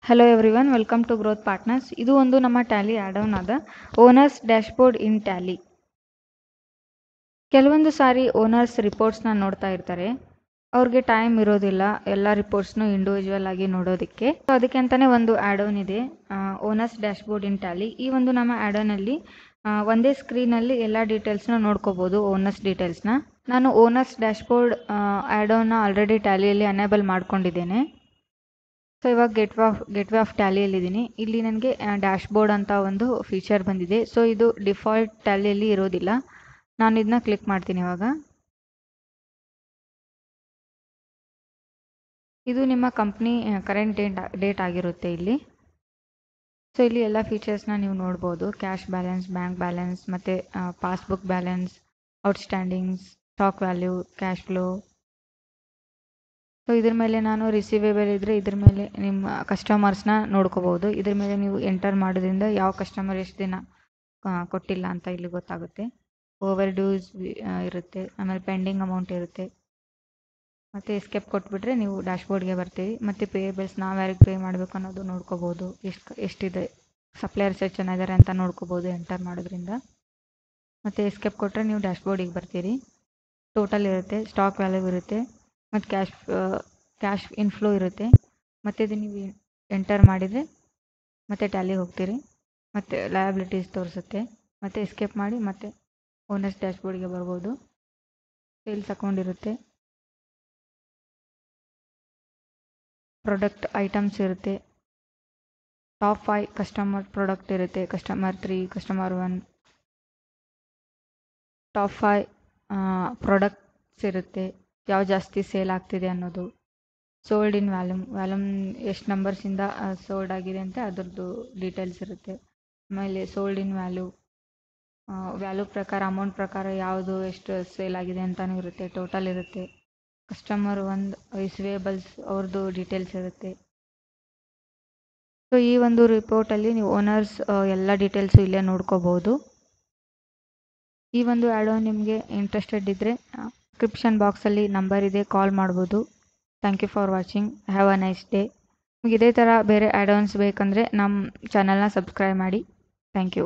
Hello everyone, welcome to growth partners. ಇದು ಒಂದು ನಮ್ಮ ಟ್ಯಾಲಿ ಆ್ಯಡ್ ಆನ್ ಆದ ಓನರ್ಸ್ ಡ್ಯಾಶ್ಬೋರ್ಡ್ ಇನ್ ಟ್ಯಾಲಿ. ಕೆಲವೊಂದು ಸಾರಿ ಓನರ್ಸ್ ರಿಪೋರ್ಟ್ಸ್ನ ನೋಡ್ತಾ ಇರ್ತಾರೆ, ಅವ್ರಿಗೆ ಟೈಮ್ ಇರೋದಿಲ್ಲ ಎಲ್ಲ ರಿಪೋರ್ಟ್ಸ್ನು ಇಂಡಿವಿಜುವಲ್ ಆಗಿ ನೋಡೋದಕ್ಕೆ. ಸೊ ಅದಕ್ಕೆ ಅಂತಲೇ ಒಂದು ಆ್ಯಡ್ ಆನ್ ಇದೆ, ಓನರ್ಸ್ ಡ್ಯಾಶ್ಬೋರ್ಡ್ ಇನ್ ಟ್ಯಾಲಿ. ಈ ಒಂದು ನಮ್ಮ ಆ್ಯಡ್ ಆನಲ್ಲಿ ಒಂದೇ ಸ್ಕ್ರೀನಲ್ಲಿ ಎಲ್ಲ ಡೀಟೇಲ್ಸ್ನ ನೋಡ್ಕೋಬೋದು, ಓನರ್ಸ್ ಡೀಟೇಲ್ಸ್ನ. ನಾನು ಓನರ್ಸ್ ಡ್ಯಾಶ್ಬೋರ್ಡ್ ಆ್ಯಡ್ ಆನ್ನ ಆಲ್ರೆಡಿ ಟ್ಯಾಲಿಯಲ್ಲಿ ಅನೇಬಲ್ ಮಾಡ್ಕೊಂಡಿದ್ದೇನೆ. ಸೊ ಇವಾಗ ಗೆಟ್ವೇ ಆಫ್ ಟ್ಯಾಲಿಯಲ್ಲಿದ್ದೀನಿ. ಇಲ್ಲಿ ನನಗೆ ಡ್ಯಾಶ್ಬೋರ್ಡ್ ಅಂತ ಒಂದು ಫೀಚರ್ ಬಂದಿದೆ. ಸೊ ಇದು ಡಿಫಾಲ್ಟ್ ಟ್ಯಾಲಿಯಲ್ಲಿ ಇರೋದಿಲ್ಲ. ನಾನು ಇದನ್ನ ಕ್ಲಿಕ್ ಮಾಡ್ತೀನಿ. ಇವಾಗ ಇದು ನಿಮ್ಮ ಕಂಪ್ನಿ ಕರೆಂಟ್ ಡೇಟ್ ಆಗಿರುತ್ತೆ ಇಲ್ಲಿ. ಸೊ ಇಲ್ಲಿ ಎಲ್ಲ ಫೀಚರ್ಸ್ನ ನೀವು ನೋಡ್ಬೋದು. ಕ್ಯಾಶ್ ಬ್ಯಾಲೆನ್ಸ್, ಬ್ಯಾಂಕ್ ಬ್ಯಾಲೆನ್ಸ್, ಮತ್ತು passbook balance, outstandings, stock value, cash flow. So ಇದ್ರ ಮೇಲೆ ನಾನು ರಿಸೀವೇಬಲ್ ಇದ್ದರೆ ಇದ್ರ ಮೇಲೆ ನಿಮ್ಮ ಕಸ್ಟಮರ್ಸ್ನ ನೋಡ್ಕೋಬೋದು. ಇದ್ರ ಮೇಲೆ ನೀವು ಎಂಟರ್ ಮಾಡೋದ್ರಿಂದ ಯಾವ ಕಸ್ಟಮರ್ ಎಷ್ಟು ದಿನ ಕೊಟ್ಟಿಲ್ಲ ಅಂತ ಇಲ್ಲಿ ಗೊತ್ತಾಗುತ್ತೆ. ಓವರ್ ಡ್ಯೂಸ್ ಇರುತ್ತೆ, ಆಮೇಲೆ ಪೆಂಡಿಂಗ್ ಅಮೌಂಟ್ ಇರುತ್ತೆ. ಮತ್ತು ಎಸ್ಕೇಪ್ ಕೊಟ್ಬಿಟ್ರೆ ನೀವು ಡ್ಯಾಶ್ಬೋರ್ಡ್ಗೆ ಬರ್ತೀವಿ. ಮತ್ತು ಪೇಯಬಲ್ಸ್ ನಾವು ಯಾರಿಗೆ ಪೇ ಮಾಡಬೇಕು ಅನ್ನೋದು ನೋಡ್ಕೋಬೋದು. ಎಷ್ಟಿದೆ, ಸಪ್ಲೈಯರ್ಸ್ ಎಷ್ಟು ಜನ ಇದ್ದಾರೆ ಅಂತ ನೋಡ್ಕೋಬೋದು ಎಂಟರ್ ಮಾಡೋದ್ರಿಂದ. ಮತ್ತು ಎಸ್ಕೇಪ್ ಕೊಟ್ಟರೆ ನೀವು ಡ್ಯಾಶ್ಬೋರ್ಡಿಗೆ ಬರ್ತೀರಿ. ಟೋಟಲ್ ಇರುತ್ತೆ, ಸ್ಟಾಕ್ ವ್ಯಾಲ್ಯೂ ಇರುತ್ತೆ, ಮತ್ತು ಕ್ಯಾಶ್ ಇನ್ಫ್ಲೋ ಇರುತ್ತೆ. ಮತ್ತು ಇದು ನೀವು ಎಂಟರ್ ಮಾಡಿದರೆ ಮತ್ತೆ ಟ್ಯಾಲಿಗೆ ಹೋಗ್ತೀರಿ, ಮತ್ತು ಲಯಬಿಲಿಟೀಸ್ ತೋರಿಸುತ್ತೆ. ಮತ್ತು ಎಸ್ಕೇಪ್ ಮಾಡಿ ಮತ್ತೆ ಓನರ್ಸ್ ಡ್ಯಾಶ್ಬೋರ್ಡ್ಗೆ ಬರ್ಬೋದು. ಸೇಲ್ಸ್ ಅಕೌಂಟ್ ಇರುತ್ತೆ, ಪ್ರಾಡಕ್ಟ್ ಐಟಮ್ಸ್ ಇರುತ್ತೆ, ಟಾಪ್ 5 ಕಸ್ಟಮರ್ ಪ್ರಾಡಕ್ಟ್ ಇರುತ್ತೆ, ಕಸ್ಟಮರ್ 3, ಕಸ್ಟಮರ್ 1, ಟಾಪ್ 5 ಪ್ರಾಡಕ್ಟ್ಸ್ ಇರುತ್ತೆ, ಯಾವ ಜಾಸ್ತಿ ಸೇಲ್ ಆಗ್ತಿದೆ ಅನ್ನೋದು. ಸೋಲ್ಡ್ ಇನ್ ವ್ಯಾಲ್ಯೂಮ್ ಎಷ್ಟು ನಂಬರ್ಸಿಂದ ಸೋಲ್ಡ್ ಆಗಿದೆ ಅಂತ ಅದರದ್ದು ಡೀಟೇಲ್ಸ್ ಇರುತ್ತೆ. ಆಮೇಲೆ ಸೋಲ್ಡ್ ಇನ್ ವ್ಯಾಲ್ಯೂ ಪ್ರಕಾರ, ಅಮೌಂಟ್ ಪ್ರಕಾರ ಯಾವುದು ಎಷ್ಟು ಸೇಲ್ ಆಗಿದೆ ಅಂತಲೂ ಇರುತ್ತೆ, ಟೋಟಲ್ ಇರುತ್ತೆ. ಕಸ್ಟಮರ್ 1 ರಿಸೀವೇಬಲ್ಸ್ ಅವ್ರದ್ದು ಡೀಟೇಲ್ಸ್ ಇರುತ್ತೆ. ಸೊ ಈ ಒಂದು ರಿಪೋರ್ಟಲ್ಲಿ ನೀವು ಓನರ್ಸ್ ಎಲ್ಲ ಡೀಟೇಲ್ಸು ಇಲ್ಲೇ ನೋಡ್ಕೋಬೋದು. ಈ ಒಂದು ಆ್ಯಡ್ ಆನ್ ನಿಮಗೆ ಇಂಟ್ರೆಸ್ಟೆಡ್ ಇದ್ದರೆ ಡಿಸ್ಕ್ರಿಪ್ಷನ್ ಬಾಕ್ಸಲ್ಲಿ ನಂಬರ್ ಇದೆ, ಕಾಲ್ ಮಾಡ್ಬೋದು. Thank you for watching. Have a nice day. ನಿಮಗೆ ಇದೇ ಥರ ಬೇರೆ ಆ್ಯಡ್ ಆನ್ಸ್ ಬೇಕಂದರೆ ನಮ್ಮ ಚಾನಲ್ನ ಸಬ್ಸ್ಕ್ರೈಬ್ ಮಾಡಿ. Thank you.